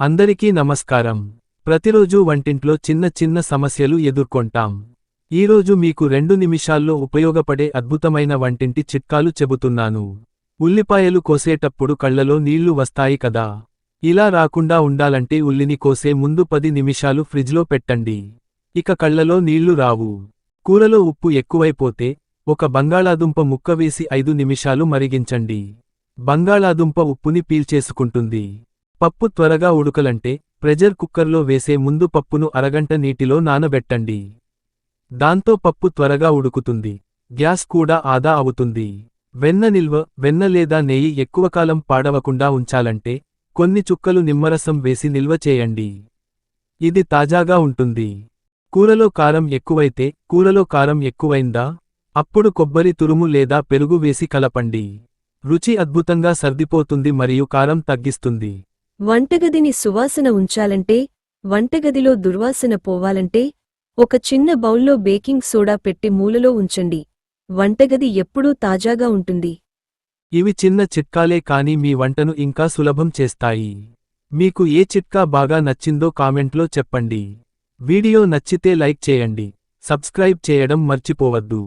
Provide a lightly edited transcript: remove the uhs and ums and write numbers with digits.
అందరికీ నమస్కారం. ప్రతిరోజు వంటింట్లో చిన్న చిన్న సమస్యలు ఎదుర్కొంటాం. ఈరోజు మీకు 2 నిమిషాల్లో ఉపయోగపడే అద్భుతమైన వంటింటి చిట్కాలు చెబుతున్నాను. ఉల్లిపాయలు కోసేటప్పుడు కళ్ళలో నీళ్లు వస్తాయి కదా. ఇలా రాకుండా ఉండాలంటే ఉల్లిని కోసే ముందు 10 నిమిషాలు ఫ్రిడ్జ్లో పెట్టండి. ఇక కళ్ళలో నీళ్లు రావు. కూరలో ఉప్పు ఎక్కువైపోతే ఒక బంగాళాదుంప ముక్క వేసి 5 నిమిషాలు మరిగించండి. బంగాళాదుంప ఉప్పుని పీల్చేసుకుంటుంది. పప్పు త్వరగా ఉడకలంటే ప్రెజర్ కుక్కర్లో వేసే ముందు పప్పును అరగంట నీటిలో నానబెట్టండి. దాంతో పప్పు త్వరగా ఉడుకుతుంది. గ్యాస్ కూడా ఆదా అవుతుంది. వెన్న లేదా నెయ్యి ఎక్కువకాలం పాడవకుండా ఉంచాలంటే కొన్ని చుక్కలు నిమ్మరసం వేసి నిల్వ చేయండి. ఇది తాజాగా ఉంటుంది. కూరలో కారం ఎక్కువైందా? అప్పుడు కొబ్బరి తురుము లేదా పెరుగు వేసి కలపండి. రుచి అద్భుతంగా సర్దిపోతుంది మరియు కారం తగ్గిస్తుంది. వంటగదిని సువాసన ఉంచాలంటే, వంటగదిలో దుర్వాసన పోవాలంటే ఒక చిన్న బౌల్లో బేకింగ్ సోడా పెట్టి మూలలో ఉంచండి. వంటగది ఎప్పుడూ తాజాగా ఉంటుంది. ఇవి చిన్న చిట్కాలే కానీ మీ వంటను ఇంకా సులభం చేస్తాయి. మీకు ఏ చిట్కా బాగా నచ్చిందో కామెంట్లో చెప్పండి. వీడియో నచ్చితే లైక్ చేయండి. సబ్స్క్రైబ్ చేయడం మర్చిపోవద్దు.